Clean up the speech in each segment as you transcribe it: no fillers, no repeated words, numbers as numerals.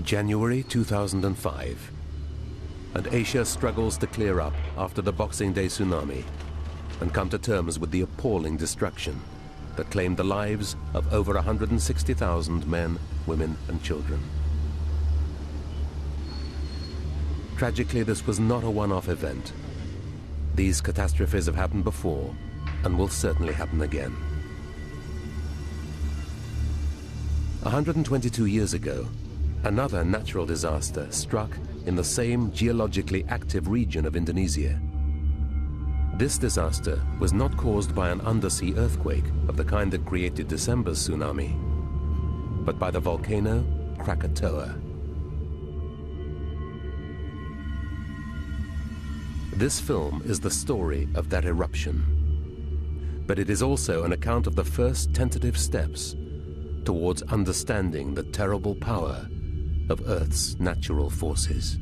January 2005, and Asia struggles to clear up after the Boxing Day tsunami and come to terms with the appalling destruction that claimed the lives of over 160,000 men, women, and children. Tragically, this was not a one-off event. These catastrophes have happened before and will certainly happen again. 122 years ago, another natural disaster struck in the same geologically active region of Indonesia. This disaster was not caused by an undersea earthquake of the kind that created December's tsunami, but by the volcano Krakatoa. This film is the story of that eruption, but it is also an account of the first tentative steps towards understanding the terrible power of Earth's natural forces.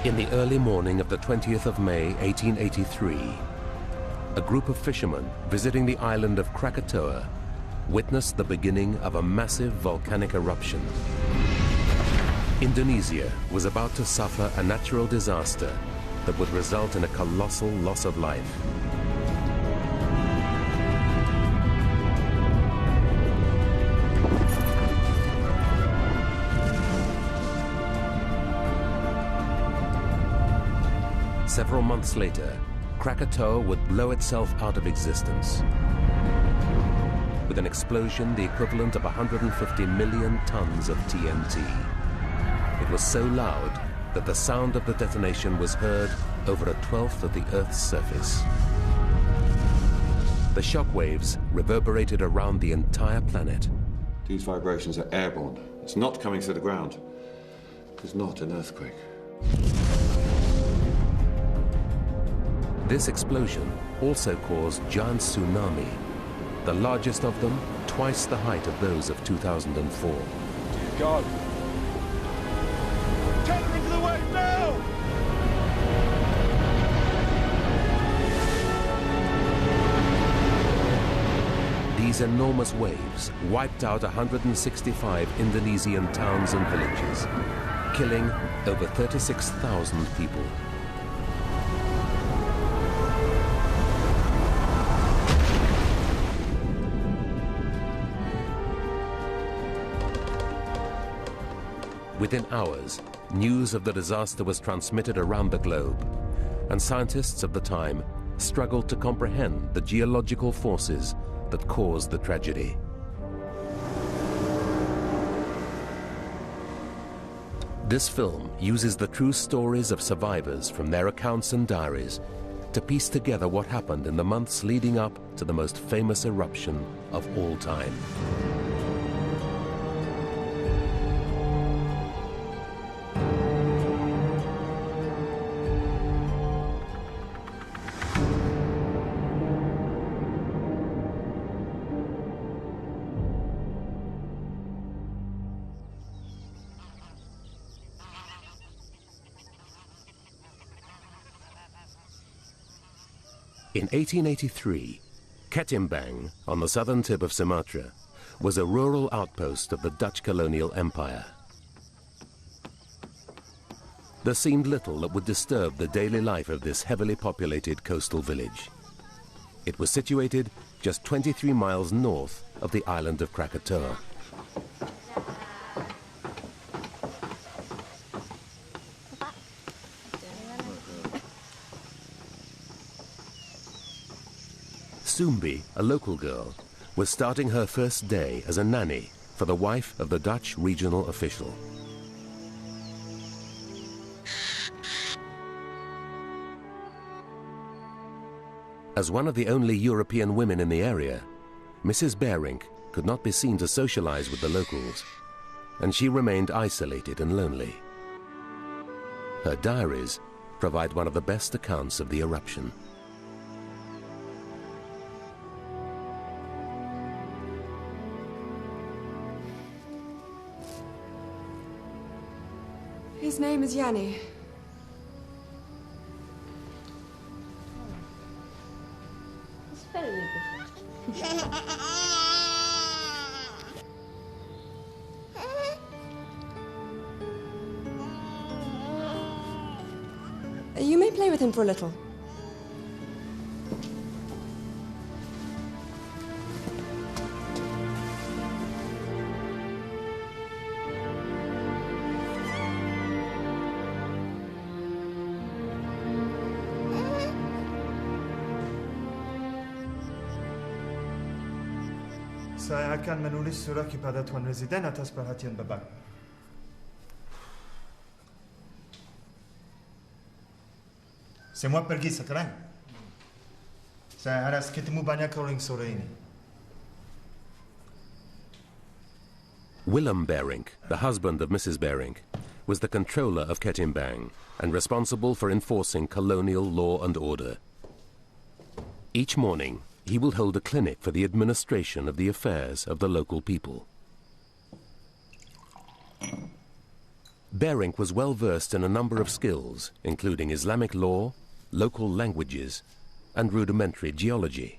In the early morning of the 20th of May, 1883, a group of fishermen visiting the island of Krakatoa witnessed the beginning of a massive volcanic eruption. Indonesia was about to suffer a natural disaster that would result in a colossal loss of life. Several months later, Krakatoa would blow itself out of existence with an explosion the equivalent of 150 million tons of TNT. It was so loud that the sound of the detonation was heard over a twelfth of the Earth's surface. The shock waves reverberated around the entire planet. These vibrations are airborne. It's not coming through the ground. It's not an earthquake. This explosion also caused giant tsunami, the largest of them twice the height of those of 2004. Dear God! Take me to the wave now! These enormous waves wiped out 165 Indonesian towns and villages, killing over 36,000 people. Within hours, news of the disaster was transmitted around the globe, and scientists of the time struggled to comprehend the geological forces that caused the tragedy. This film uses the true stories of survivors from their accounts and diaries to piece together what happened in the months leading up to the most famous eruption of all time. In 1883, Ketimbang, on the southern tip of Sumatra, was a rural outpost of the Dutch colonial empire. There seemed little that would disturb the daily life of this heavily populated coastal village. It was situated just 23 miles north of the island of Krakatoa. Sumbi, a local girl, was starting her first day as a nanny for the wife of the Dutch regional official. As one of the only European women in the area, Mrs. Berink could not be seen to socialize with the locals, and she remained isolated and lonely. Her diaries provide one of the best accounts of the eruption. His name is Yanni. It's very beautiful. You may play with him for a little. Saya akan menulis surat kepada Tuan Residen atas perhatian Bapak. Semua pergi sekarang. Saya harus ketemu banyak orang sore ini. Willem Berink, the husband of Mrs. Berink, was the controller of Ketimbang and responsible for enforcing colonial law and order. Each morning, he will hold a clinic for the administration of the affairs of the local people. Berink was well versed in a number of skills, including Islamic law, local languages, and rudimentary geology.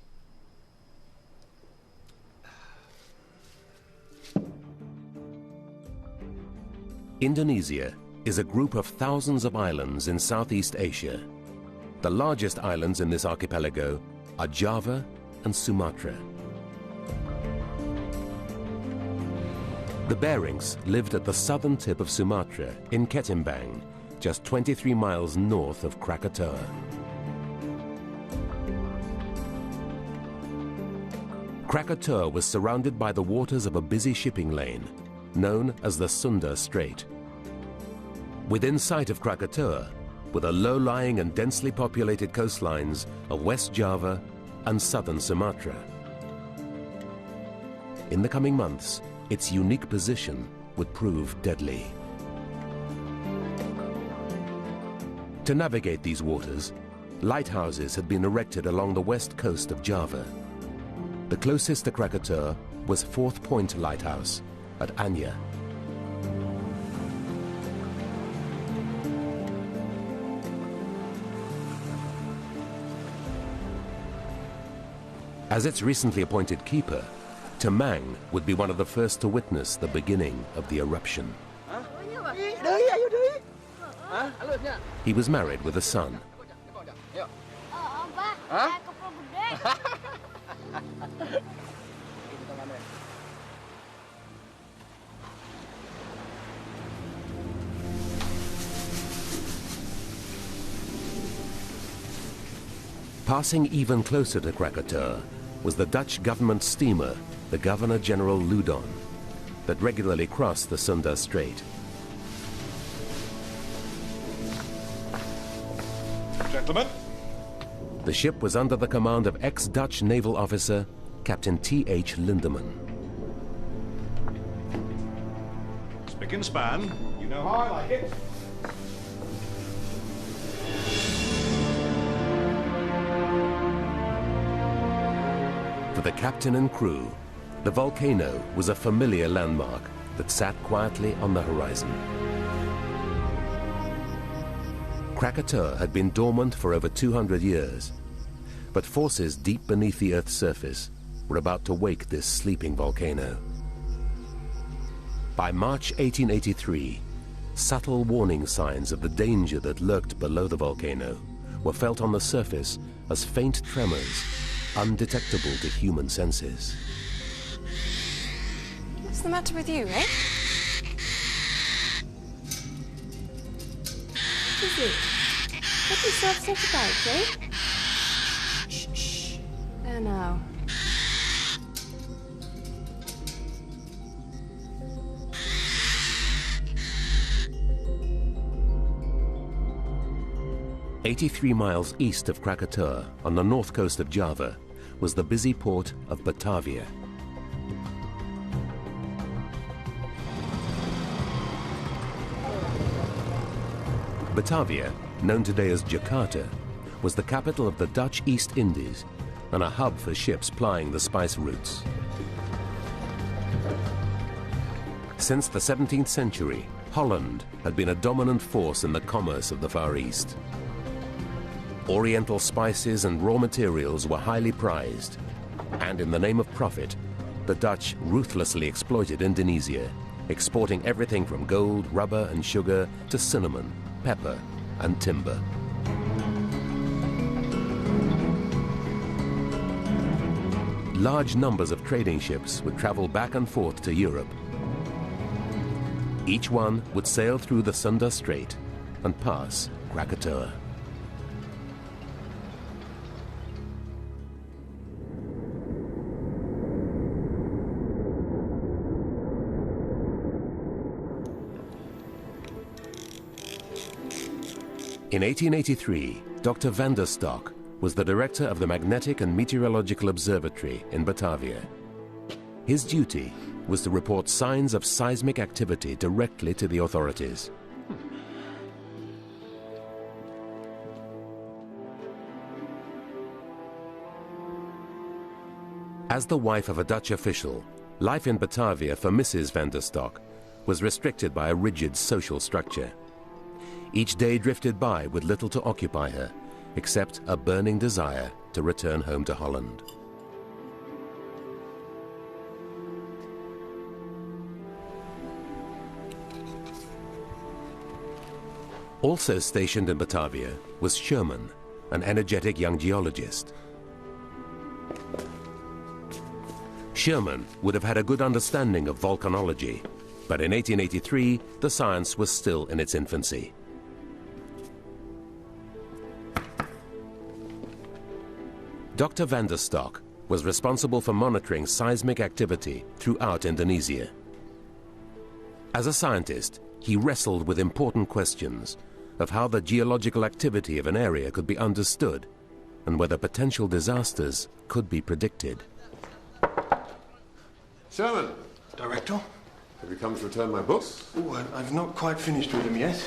Indonesia is a group of thousands of islands in Southeast Asia. The largest islands in this archipelago are Java and Sumatra. The Berinks lived at the southern tip of Sumatra in Ketimbang, just 23 miles north of Krakatoa. Krakatoa was surrounded by the waters of a busy shipping lane, known as the Sunda Strait. Within sight of Krakatoa were the low-lying and densely populated coastlines of West Java and southern Sumatra. In the coming months, its unique position would prove deadly. To navigate these waters, lighthouses had been erected along the west coast of Java. The closest to Krakatoa was Fourth Point Lighthouse at Anya. As its recently appointed keeper, Temang would be one of the first to witness the beginning of the eruption. He was married with a son. Passing even closer to Krakatoa was the Dutch government steamer, the Governor-General Loudon, that regularly crossed the Sunda Strait. Gentlemen. The ship was under the command of ex-Dutch naval officer Captain T.H. Lindemann. Spick and span. You know how I like it. For the captain and crew, the volcano was a familiar landmark that sat quietly on the horizon. Krakatoa had been dormant for over 200 years, But forces deep beneath the Earth's surface were about to wake this sleeping volcano. By March 1883, subtle warning signs of the danger that lurked below the volcano were felt on the surface as faint tremors, undetectable to human senses. What's the matter with you, eh? What is it? Get yourself set about, eh? Shh. There now. "83 miles east of Krakatoa, on the north coast of Java, was the busy port of Batavia. Batavia, known today as Jakarta, was the capital of the Dutch East Indies and a hub for ships plying the spice routes. Since the 17th century, Holland had been a dominant force in the commerce of the Far East. Oriental spices and raw materials were highly prized, and in the name of profit, the Dutch ruthlessly exploited Indonesia, exporting everything from gold, rubber and sugar to cinnamon, pepper and timber. Large numbers of trading ships would travel back and forth to Europe. Each one would sail through the Sunda Strait and pass Krakatoa. In 1883, Dr. van der Stok was the director of the Magnetic and Meteorological Observatory in Batavia. His duty was to report signs of seismic activity directly to the authorities. As the wife of a Dutch official, life in Batavia for Mrs. van der Stok was restricted by a rigid social structure. Each day drifted by with little to occupy her, except a burning desire to return home to Holland. Also stationed in Batavia was Sherman, an energetic young geologist. Sherman would have had a good understanding of volcanology, but in 1883, the science was still in its infancy. Dr. van der Stok was responsible for monitoring seismic activity throughout Indonesia. As a scientist, he wrestled with important questions of how the geological activity of an area could be understood and whether potential disasters could be predicted. Sherman, Director? have you come to return my books? Oh, I've not quite finished with them yet.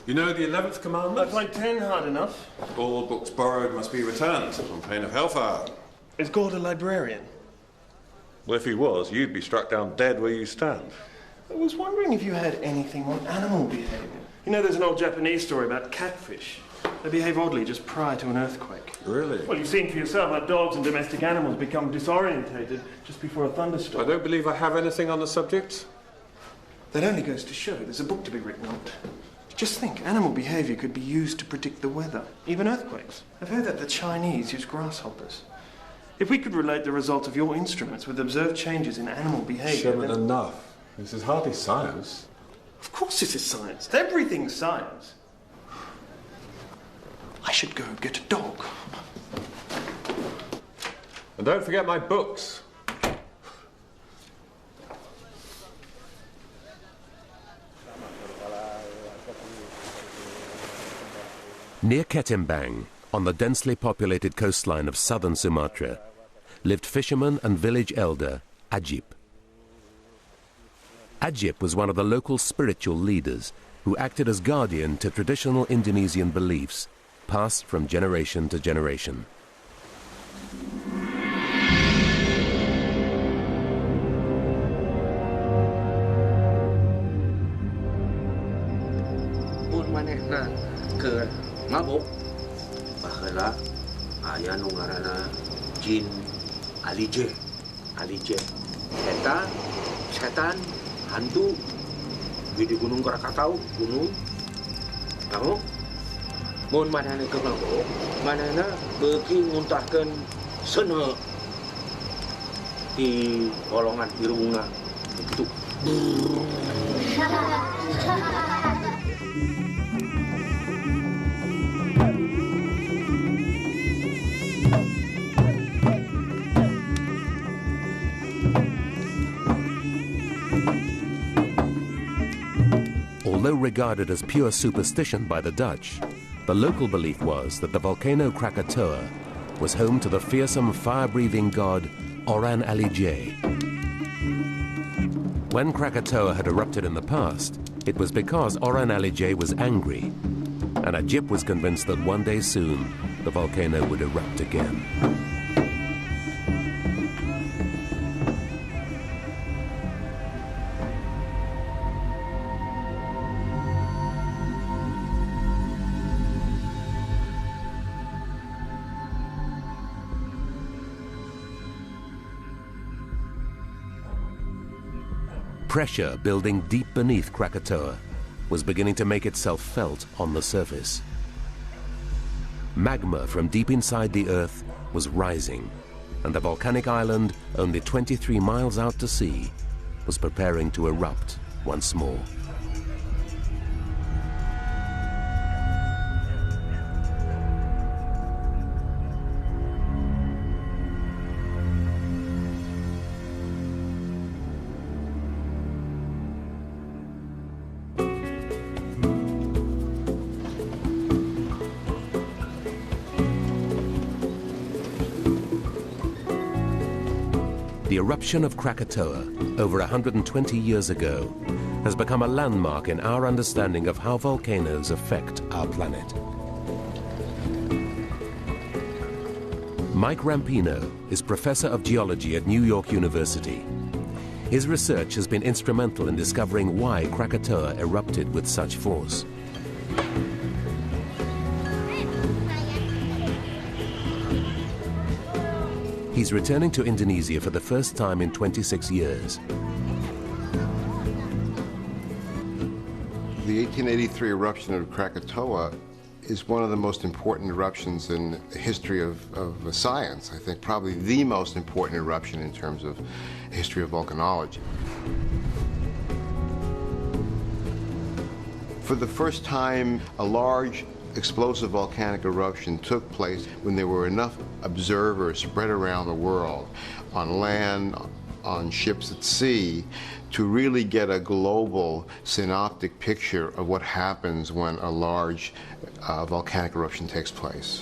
You know the 11th commandment? I find 10 hard enough. All books borrowed must be returned on pain of hellfire. Is God a librarian? Well, if he was, you'd be struck down dead where you stand. I was wondering if you had anything on animal behaviour. You know, there's an old Japanese story about catfish. They behave oddly just prior to an earthquake. Really? Well, you've seen for yourself how dogs and domestic animals become disorientated just before a thunderstorm. I don't believe I have anything on the subject. That only goes to show there's a book to be written on it. Just think, animal behaviour could be used to predict the weather, even earthquakes. I've heard that the Chinese use grasshoppers. If we could relate the results of your instruments with observed changes in animal behaviour... Sherman, enough. This is hardly science. Of course this is science. Everything's science. I should go get a dog. And don't forget my books. Near Ketimbang, on the densely populated coastline of southern Sumatra, lived fisherman and village elder Ajib. Ajib was one of the local spiritual leaders who acted as guardian to traditional Indonesian beliefs passed from generation to generation. Aya nu ngaranna jin alije. Alije. Setan, hantu. Di Gunung Krakatoa, gunung. Kamu? Mun manana kegelembok, manana beuki nguntahkeun seuneu di golongan irungna gitu. Although regarded as pure superstition by the Dutch, the local belief was that the volcano Krakatoa was home to the fearsome fire-breathing god Oran Aligé. When Krakatoa had erupted in the past, it was because Oran Aligé was angry, and Ajip was convinced that one day soon the volcano would erupt again. Pressure building deep beneath Krakatoa was beginning to make itself felt on the surface. Magma from deep inside the earth was rising, and the volcanic island, only 23 miles out to sea, was preparing to erupt once more. The eruption of Krakatoa, over 120 years ago, has become a landmark in our understanding of how volcanoes affect our planet. Mike Rampino is professor of geology at New York University. His research has been instrumental in discovering why Krakatoa erupted with such force. He's returning to Indonesia for the first time in 26 years. The 1883 eruption of Krakatoa is one of the most important eruptions in the history of science. I think probably the most important eruption in terms of history of volcanology. For the first time, a large explosive volcanic eruption took place when there were enough observers spread around the world, on land, on ships at sea, to really get a global synoptic picture of what happens when a large volcanic eruption takes place.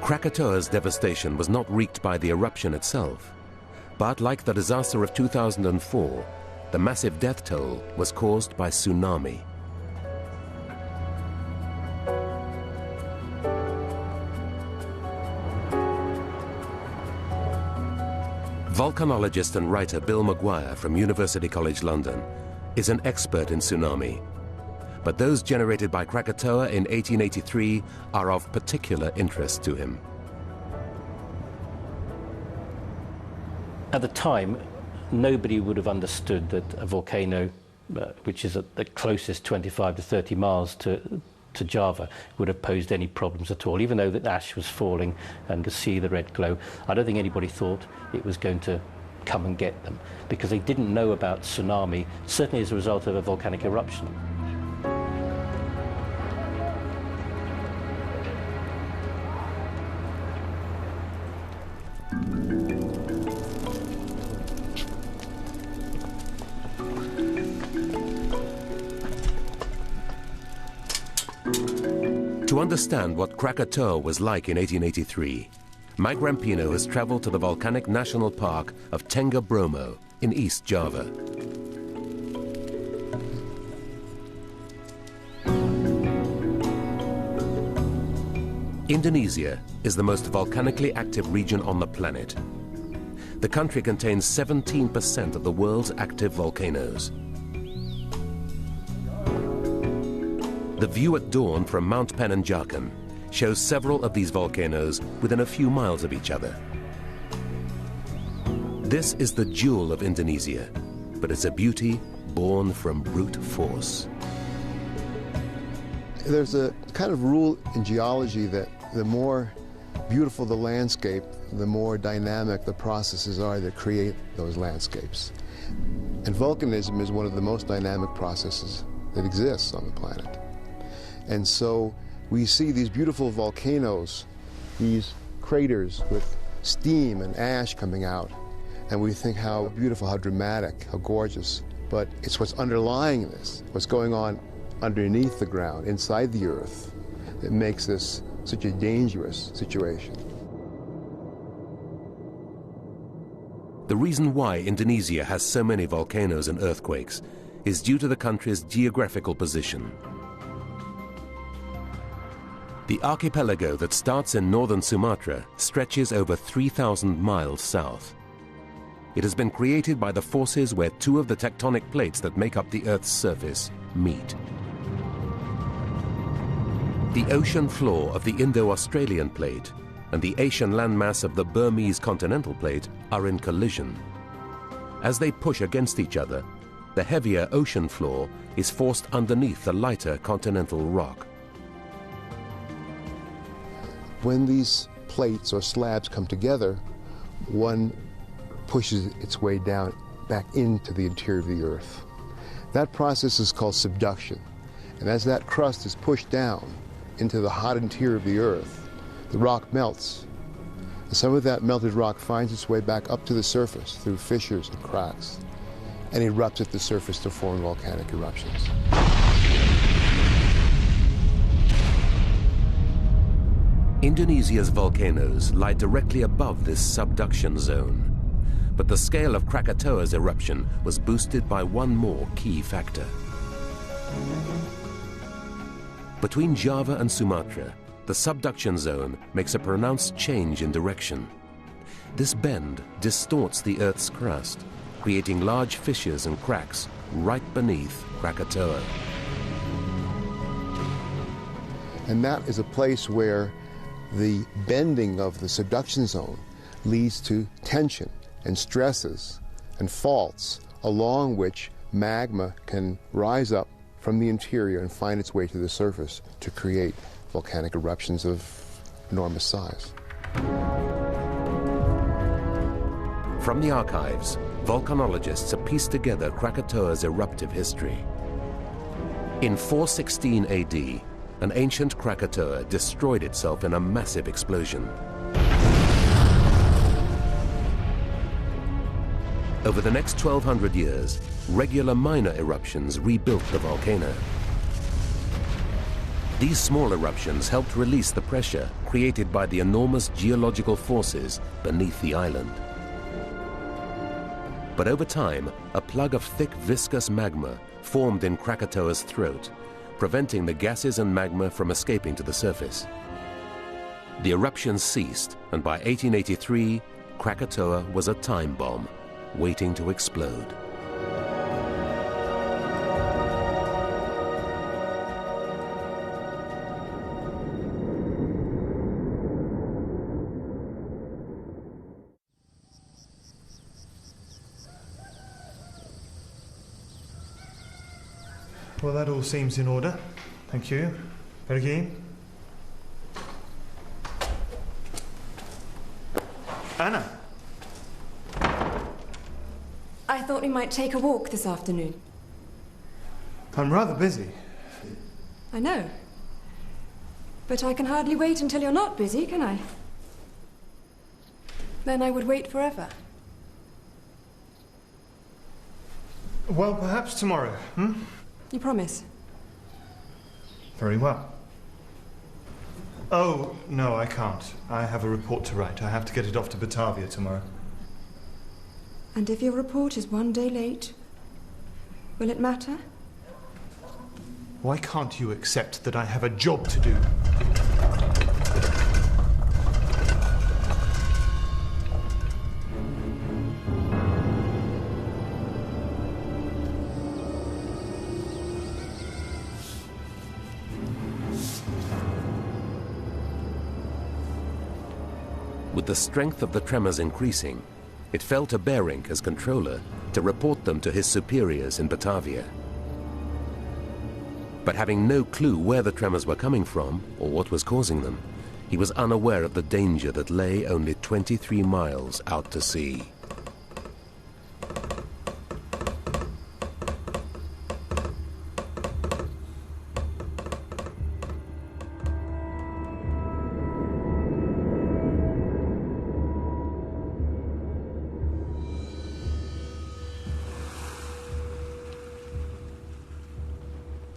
Krakatoa's devastation was not wreaked by the eruption itself, but like the disaster of 2004, the massive death toll was caused by tsunami. Volcanologist and writer Bill Maguire from University College London is an expert in tsunami, but those generated by Krakatoa in 1883 are of particular interest to him. At the time, nobody would have understood that a volcano, which is at the closest 25 to 30 miles to Java, would have posed any problems at all. Even though the ash was falling and could see the red glow, I don't think anybody thought it was going to come and get them, because they didn't know about tsunami, certainly as a result of a volcanic eruption. To understand what Krakatoa was like in 1883, Mike Rampino has traveled to the volcanic national park of Tengah Bromo in East Java. Indonesia is the most volcanically active region on the planet. The country contains 17% of the world's active volcanoes. The view at dawn from Mount Penanjakan shows several of these volcanoes within a few miles of each other. This is the jewel of Indonesia, but it's a beauty born from brute force. There's a kind of rule in geology that the more beautiful the landscape, the more dynamic the processes are that create those landscapes. And volcanism is one of the most dynamic processes that exists on the planet. And so we see these beautiful volcanoes, these craters with steam and ash coming out, and we think how beautiful, how dramatic, how gorgeous. But it's what's underlying this, what's going on underneath the ground, inside the earth, that makes this such a dangerous situation. The reason why Indonesia has so many volcanoes and earthquakes is due to the country's geographical position. The archipelago that starts in northern Sumatra stretches over 3,000 miles south. It has been created by the forces where two of the tectonic plates that make up the Earth's surface meet. The ocean floor of the Indo-Australian plate and the Asian landmass of the Burmese continental plate are in collision. As they push against each other, the heavier ocean floor is forced underneath the lighter continental rock. When these plates or slabs come together, one pushes its way down back into the interior of the Earth. That process is called subduction. And as that crust is pushed down into the hot interior of the Earth, the rock melts. And some of that melted rock finds its way back up to the surface through fissures and cracks and erupts at the surface to form volcanic eruptions. Indonesia's volcanoes lie directly above this subduction zone, but the scale of Krakatoa's eruption was boosted by one more key factor. Between Java and Sumatra, the subduction zone makes a pronounced change in direction. This bend distorts the Earth's crust, creating large fissures and cracks right beneath Krakatoa. And that is a place where the bending of the subduction zone leads to tension and stresses and faults along which magma can rise up from the interior and find its way to the surface to create volcanic eruptions of enormous size. From the archives, volcanologists have pieced together Krakatoa's eruptive history. In 416 AD, an ancient Krakatoa destroyed itself in a massive explosion. Over the next 1,200 years, regular minor eruptions rebuilt the volcano. These small eruptions helped release the pressure created by the enormous geological forces beneath the island. But over time, a plug of thick, viscous magma formed in Krakatoa's throat, preventing the gases and magma from escaping to the surface. The eruptions ceased, and by 1883, Krakatoa was a time bomb, waiting to explode. Well, that all seems in order. Thank you. Pergi. Anna. I thought we might take a walk this afternoon. I'm rather busy. I know. But I can hardly wait until you're not busy, can I? Then I would wait forever. Well, perhaps tomorrow, hmm? You promise? Very well. Oh, no, I can't. I have a report to write. I have to get it off to Batavia tomorrow. And if your report is one day late, will it matter? Why can't you accept that I have a job to do? With the strength of the tremors increasing, it fell to Bering as controller to report them to his superiors in Batavia. But having no clue where the tremors were coming from or what was causing them, he was unaware of the danger that lay only 23 miles out to sea.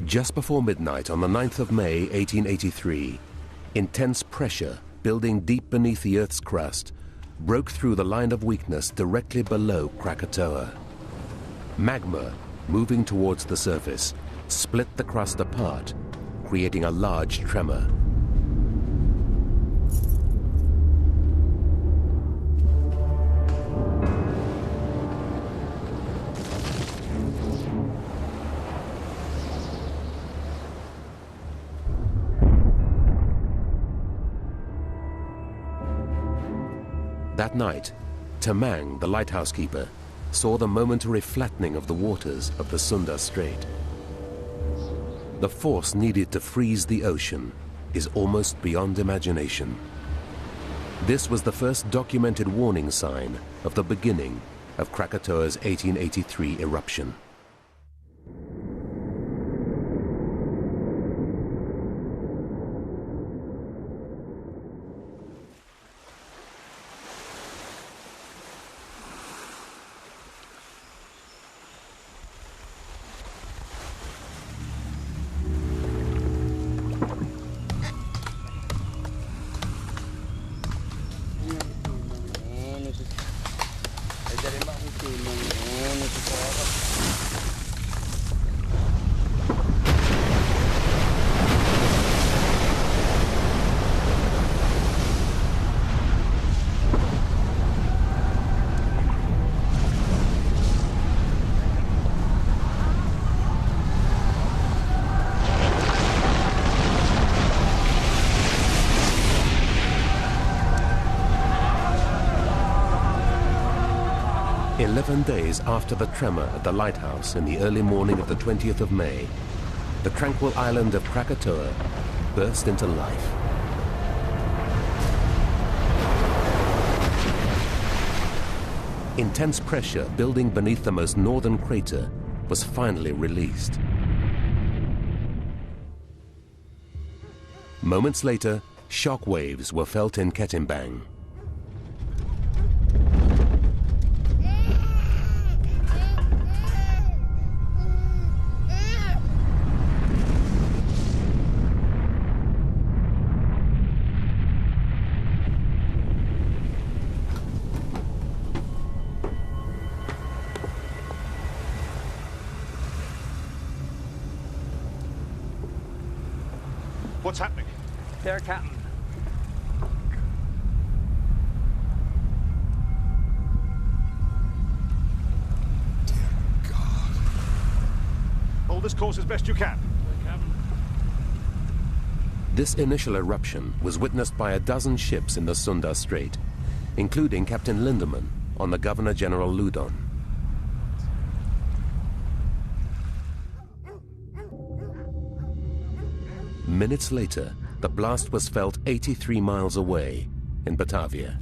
Just before midnight on the 9th of May, 1883, intense pressure building deep beneath the Earth's crust broke through the line of weakness directly below Krakatoa. Magma, moving towards the surface, split the crust apart, creating a large tremor. That night, Tamang, the lighthouse keeper, saw the momentary flattening of the waters of the Sunda Strait. The force needed to freeze the ocean is almost beyond imagination. This was the first documented warning sign of the beginning of Krakatoa's 1883 eruption. "11 days after the tremor at the lighthouse in the early morning of the 20th of May, the tranquil island of Krakatoa burst into life. Intense pressure building beneath the most northern crater was finally released. Moments later, shock waves were felt in Ketimbang. What's happening? There, Captain. Dear God. Hold this course as best you can. Captain. This initial eruption was witnessed by a dozen ships in the Sunda Strait, including Captain Lindemann on the Governor-General Ludon. Minutes later, the blast was felt 83 miles away in Batavia.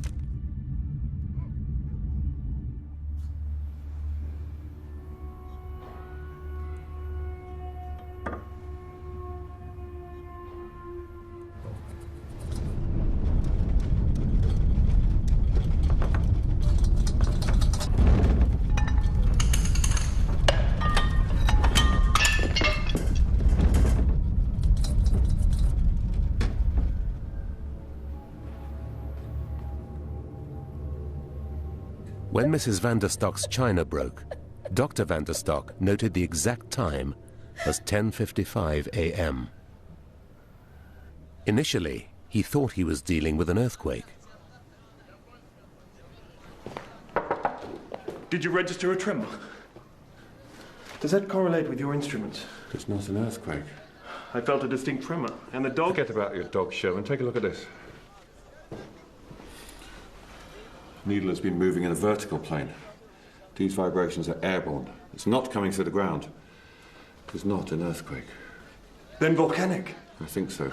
When Mrs. van der Stock's china broke, Dr. van der Stock noted the exact time as 10:55 a.m. Initially, he thought he was dealing with an earthquake. Did you register a tremor? Does that correlate with your instruments? It's not an earthquake. I felt a distinct tremor, and the dog... Forget about your dog, Sherman. Take a look at this. Needle has been moving in a vertical plane. These vibrations are airborne. It's not coming through the ground. It's not an earthquake. Then volcanic? I think so.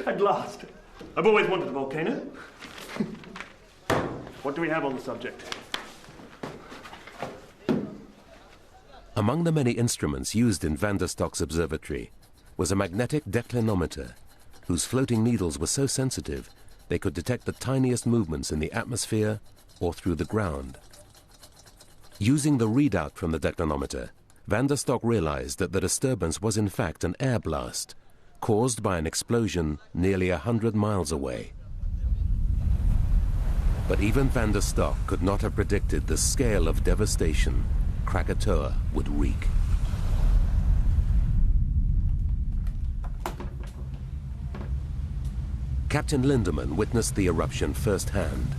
At last. I've always wanted a volcano. What do we have on the subject? Among the many instruments used in van der Stok's observatory was a magnetic declinometer, whose floating needles were so sensitive they could detect the tiniest movements in the atmosphere or through the ground. Using the readout from the declinometer, van der Stok realized that the disturbance was in fact an air blast caused by an explosion nearly 100 miles away. But even van der Stok could not have predicted the scale of devastation Krakatoa would wreak. Captain Lindemann witnessed the eruption firsthand.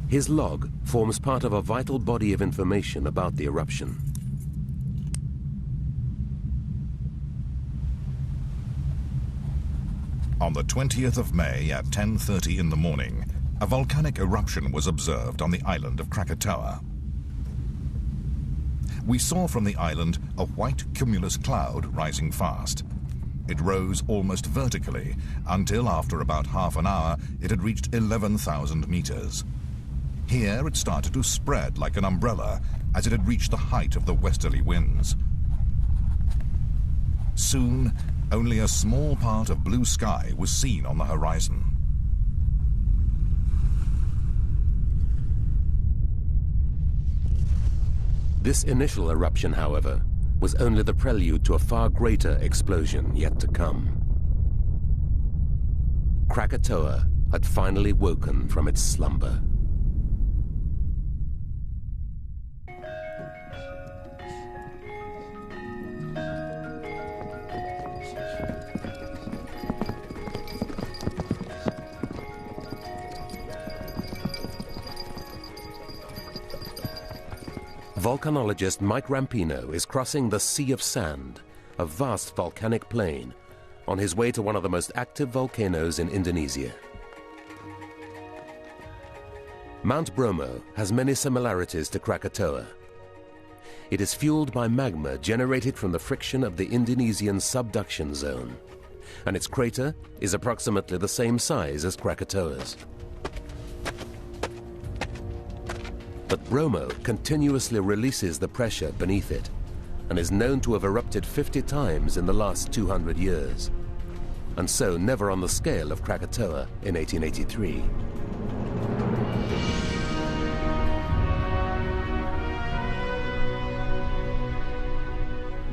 His log forms part of a vital body of information about the eruption. On the 20th of May at 10:30 in the morning, a volcanic eruption was observed on the island of Krakatoa. We saw from the island a white cumulus cloud rising fast. It rose almost vertically until after about half an hour it had reached 11,000 meters. Here it started to spread like an umbrella as it had reached the height of the westerly winds. Soon, only a small part of blue sky was seen on the horizon. This initial eruption, however, was only the prelude to a far greater explosion yet to come. Krakatoa had finally woken from its slumber. Volcanologist Mike Rampino is crossing the Sea of Sand, a vast volcanic plain, on his way to one of the most active volcanoes in Indonesia. Mount Bromo has many similarities to Krakatoa. It is fueled by magma generated from the friction of the Indonesian subduction zone, and its crater is approximately the same size as Krakatoa's. But Bromo continuously releases the pressure beneath it and is known to have erupted 50 times in the last 200 years, and so never on the scale of Krakatoa in 1883.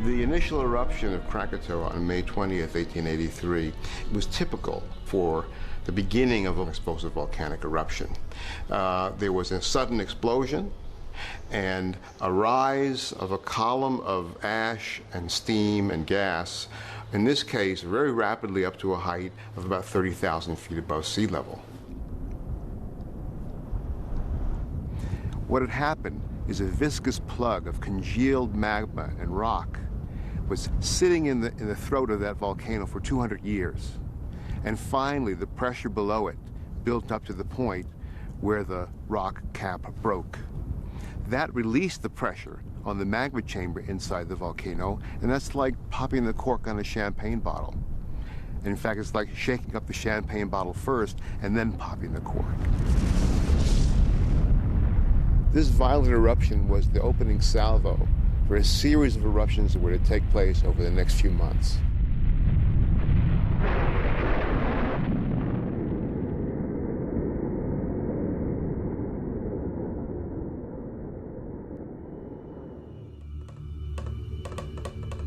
The initial eruption of Krakatoa on May 20th, 1883 was typical for the beginning of an explosive volcanic eruption. There was a sudden explosion and a rise of a column of ash and steam and gas, in this case very rapidly up to a height of about 30,000 feet above sea level. What had happened is a viscous plug of congealed magma and rock was sitting in the throat of that volcano for 200 years. And finally, the pressure below it built up to the point where the rock cap broke. That released the pressure on the magma chamber inside the volcano, and that's like popping the cork on a champagne bottle. In fact, it's like shaking up the champagne bottle first and then popping the cork. This violent eruption was the opening salvo for a series of eruptions that were to take place over the next few months.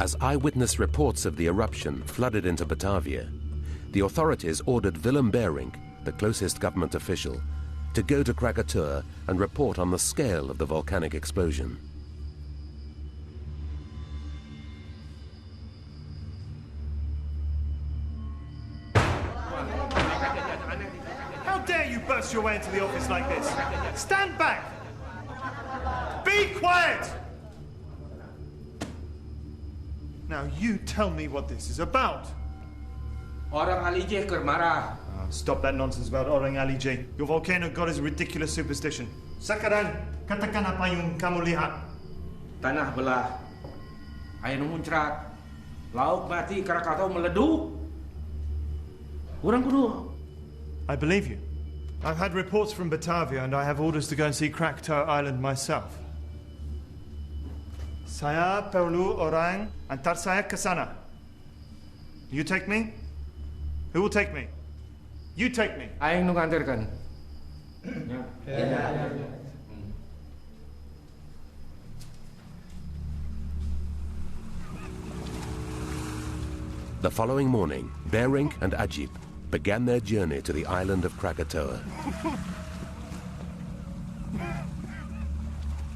As eyewitness reports of the eruption flooded into Batavia, the authorities ordered Willem Bering, the closest government official, to go to Krakatoa and report on the scale of the volcanic explosion. How dare you burst your way into the office like this? Stand back! Be quiet! Now you tell me what this is about. Orang Alijeh marah. Stop that nonsense about Orang Alijeh. Your volcano god is a ridiculous superstition. Sekarang, katakan apa yang kamu lihat. Tanah belah, air muncrat, laut mati, Krakatoa meleduk. Orang kudu. I believe you. I've had reports from Batavia and I have orders to go and see Krakatoa Island myself. Saya perlu orang antar saya ke sana. You take me? Who will take me? You take me. Aing nu nganterkan. The following morning, Bering and Ajib began their journey to the island of Krakatoa.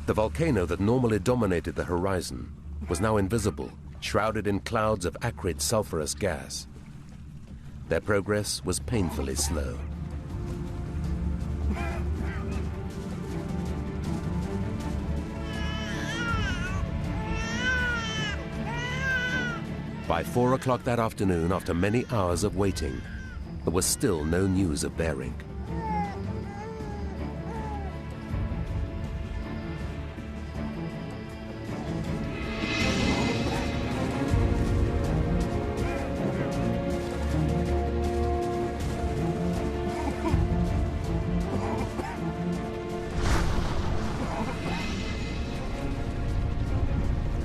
The volcano that normally dominated the horizon was now invisible, shrouded in clouds of acrid sulfurous gas. Their progress was painfully slow. By 4 o'clock that afternoon, after many hours of waiting, there was still no news of Bering.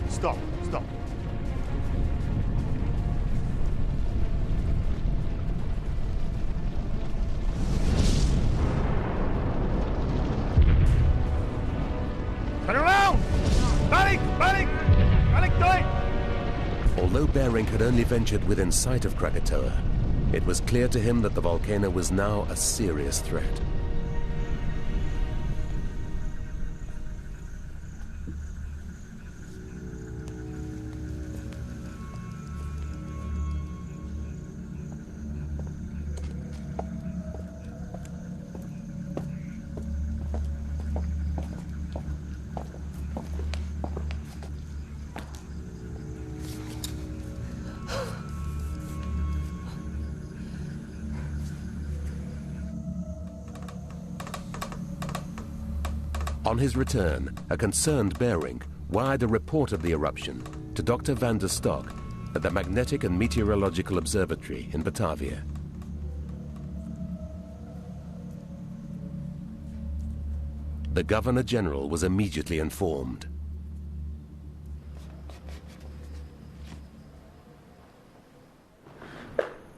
Stop. Turn around! Balik, die! Although Bering had only ventured within sight of Krakatoa, it was clear to him that the volcano was now a serious threat. On his return, a concerned Bering wired a report of the eruption to Dr. van der Stock at the Magnetic and Meteorological Observatory in Batavia. The Governor-General was immediately informed.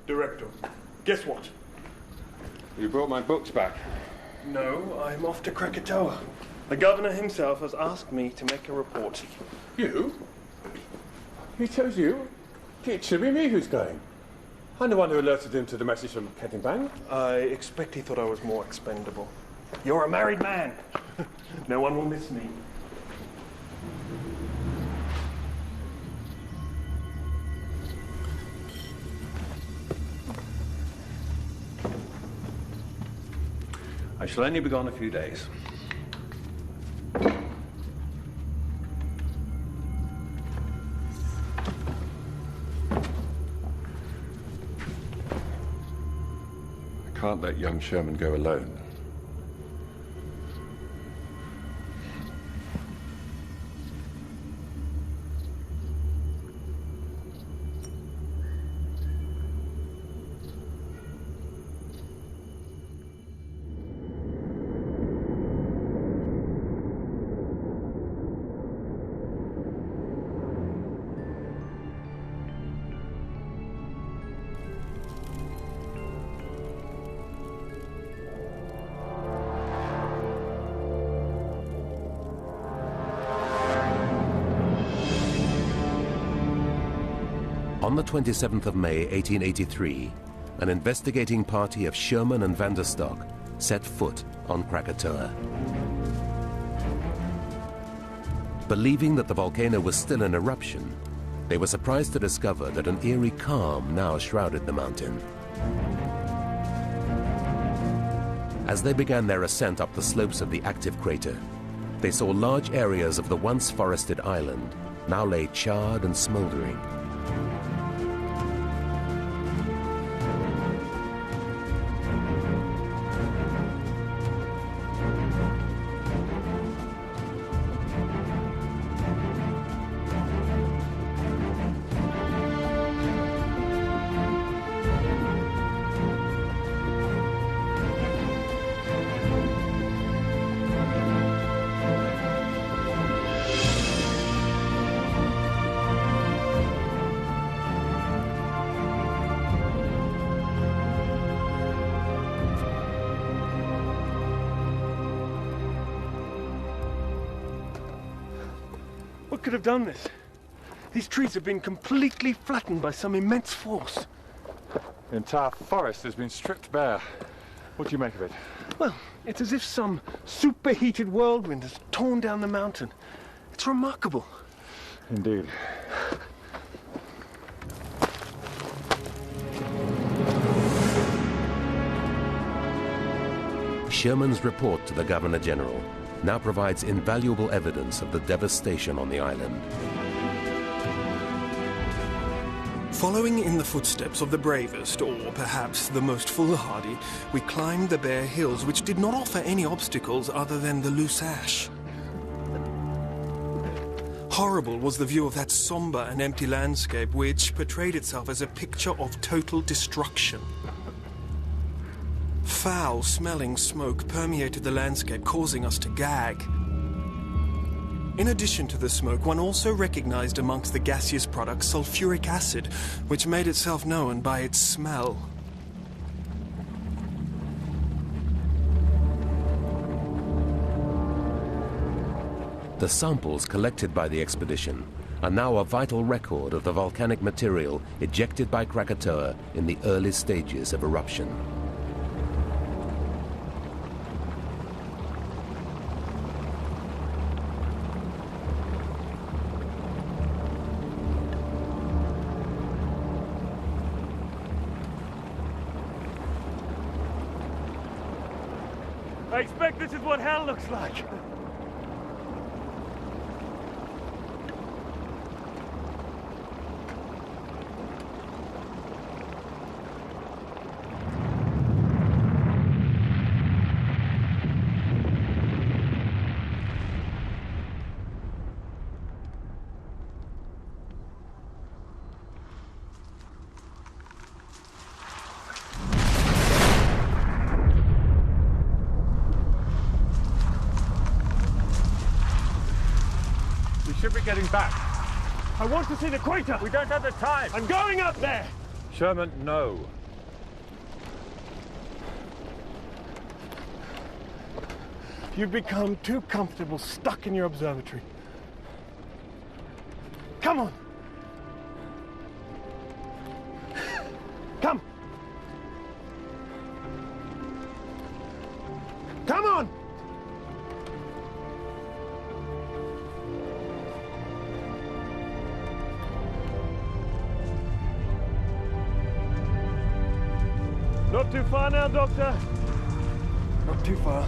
Director, guess what? You brought my books back. No, I'm off to Krakatoa. The governor himself has asked me to make a report. You? He chose you? It should be me who's going. I'm the one who alerted him to the message from Kettingbang. I expect he thought I was more expendable. You're a married man. No one will miss me. I shall only be gone a few days. I can't let young Sherman go alone. On the 27th of May, 1883, an investigating party of Sherman and van der Stock set foot on Krakatoa. Believing that the volcano was still in eruption, they were surprised to discover that an eerie calm now shrouded the mountain. As they began their ascent up the slopes of the active crater, they saw large areas of the once forested island now lay charred and smoldering. What could have done this? These trees have been completely flattened by some immense force. The entire forest has been stripped bare. What do you make of it? Well, it's as if some superheated whirlwind has torn down the mountain. It's remarkable. Indeed. Sherman's report to the Governor-General now provides invaluable evidence of the devastation on the island. Following in the footsteps of the bravest, or perhaps the most foolhardy, we climbed the bare hills, which did not offer any obstacles other than the loose ash. Horrible was the view of that somber and empty landscape, which portrayed itself as a picture of total destruction. Foul-smelling smoke permeated the landscape, causing us to gag. In addition to the smoke, one also recognized amongst the gaseous products sulfuric acid, which made itself known by its smell. The samples collected by the expedition are now a vital record of the volcanic material ejected by Krakatoa in the early stages of eruption. I expect this is what hell looks like. Should be getting back. I want to see the crater. We don't have the time. I'm going up there. Sherman, no. You've become too comfortable stuck in your observatory. Come on. Come. Come on. Not too far now, Doctor. Not too far.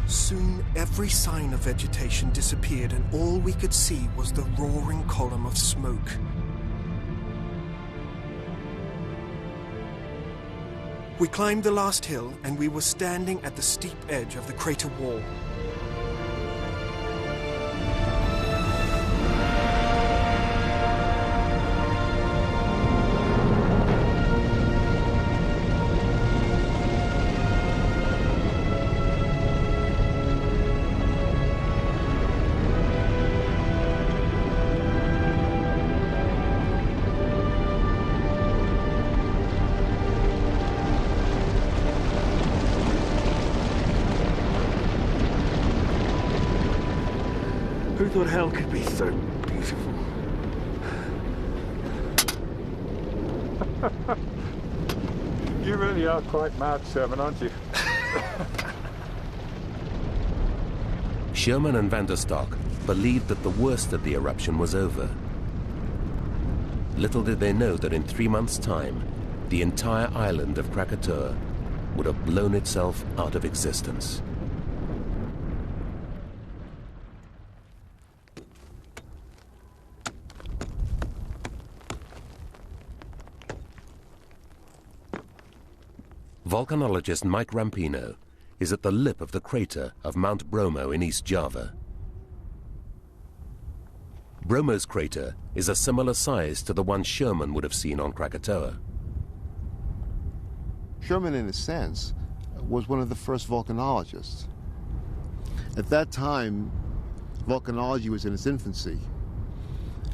Soon, every sign of vegetation disappeared, and all we could see was the roaring column of smoke. We climbed the last hill, and we were standing at the steep edge of the crater wall. Who thought hell could be so beautiful? You really are quite mad, Sherman, aren't you? Sherman and van der Stock believed that the worst of the eruption was over. Little did they know that in 3 months' time, the entire island of Krakatoa would have blown itself out of existence. Volcanologist Mike Rampino is at the lip of the crater of Mount Bromo in East Java. Bromo's crater is a similar size to the one Sherman would have seen on Krakatoa. Sherman, in a sense, was one of the first volcanologists. At that time, volcanology was in its infancy,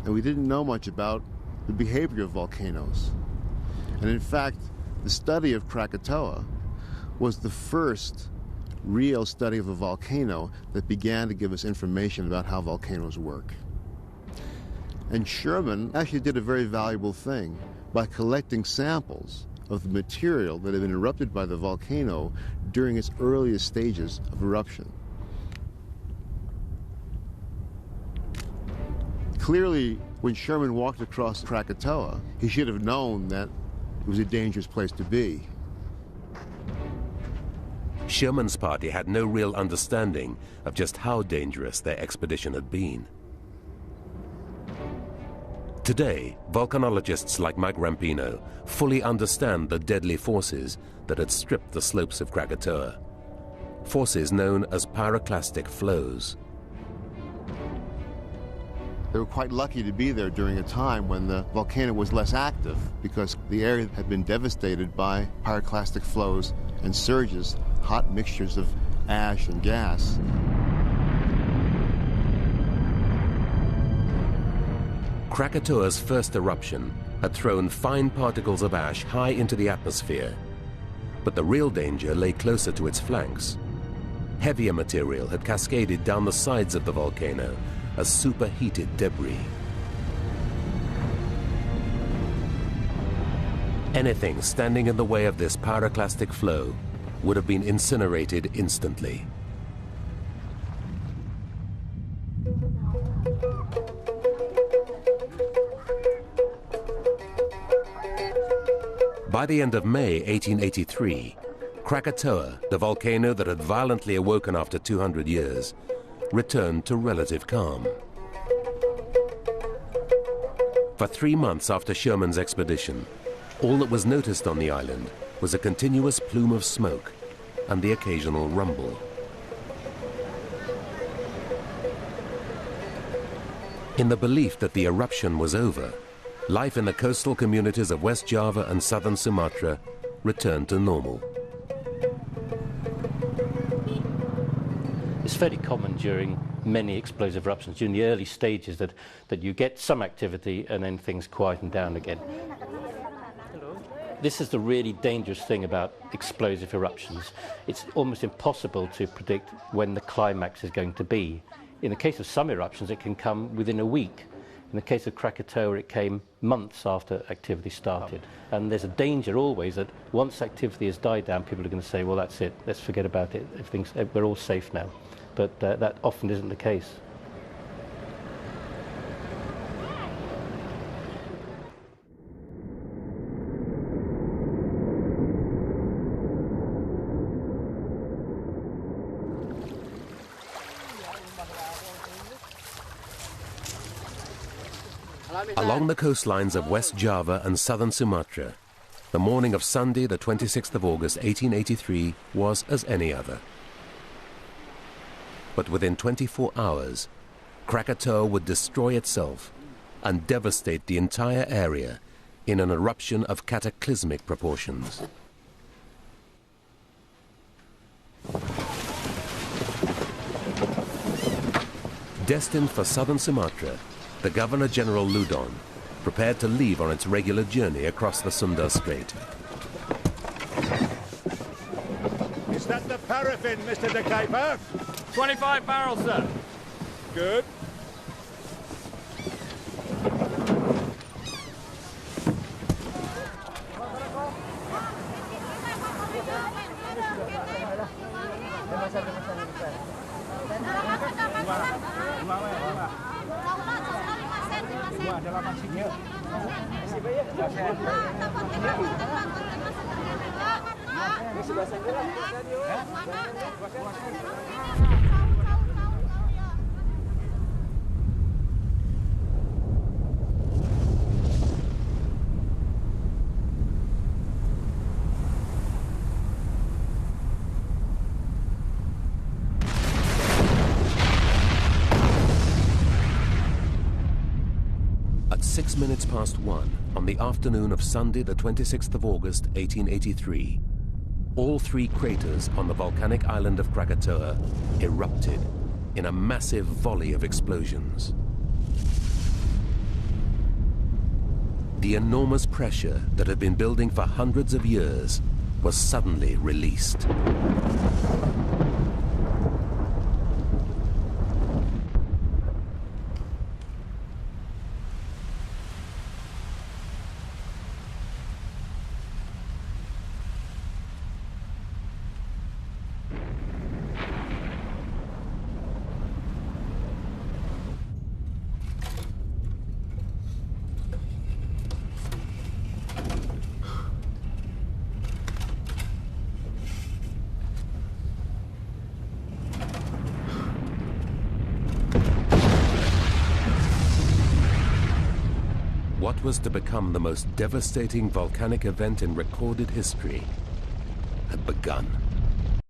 and we didn't know much about the behavior of volcanoes. And in fact, the study of Krakatoa was the first real study of a volcano that began to give us information about how volcanoes work. And Sherman actually did a very valuable thing by collecting samples of the material that had been erupted by the volcano during its earliest stages of eruption. Clearly, when Sherman walked across Krakatoa, he should have known that it was a dangerous place to be. Sherman's party had no real understanding of just how dangerous their expedition had been. Today, volcanologists like Mike Rampino fully understand the deadly forces that had stripped the slopes of Krakatoa, forces known as pyroclastic flows. They were quite lucky to be there during a time when the volcano was less active because the area had been devastated by pyroclastic flows and surges, hot mixtures of ash and gas. Krakatoa's first eruption had thrown fine particles of ash high into the atmosphere, but the real danger lay closer to its flanks. Heavier material had cascaded down the sides of the volcano as superheated debris. Anything standing in the way of this pyroclastic flow would have been incinerated instantly. By the end of May 1883, Krakatoa, the volcano that had violently awoken after 200 years, returned to relative calm. For 3 months after Sherman's expedition, all that was noticed on the island was a continuous plume of smoke and the occasional rumble. In the belief that the eruption was over, life in the coastal communities of West Java and southern Sumatra returned to normal. It's fairly common during many explosive eruptions, during the early stages, that you get some activity and then things quieten down again. This is the really dangerous thing about explosive eruptions. It's almost impossible to predict when the climax is going to be. In the case of some eruptions, it can come within a week. In the case of Krakatoa, it came months after activity started. And there's a danger always that once activity has died down, people are going to say, well, that's it, let's forget about it, we're all safe now. But that often isn't the case. Along the coastlines of West Java and southern Sumatra, the morning of Sunday, the 26th of August, 1883, was as any other. But within 24 hours, Krakatoa would destroy itself and devastate the entire area in an eruption of cataclysmic proportions. Destined for southern Sumatra, the Governor-General Ludon prepared to leave on its regular journey across the Sunda Strait. Is that the paraffin, Mr. de Kuiper? 25 barrels, sir. Good. At 6 minutes past 1 on the afternoon of Sunday, the 26th of August, 1883, all 3 craters on the volcanic island of Krakatoa erupted in a massive volley of explosions. The enormous pressure that had been building for hundreds of years was suddenly released. what was to become the most devastating volcanic event in recorded history had begun.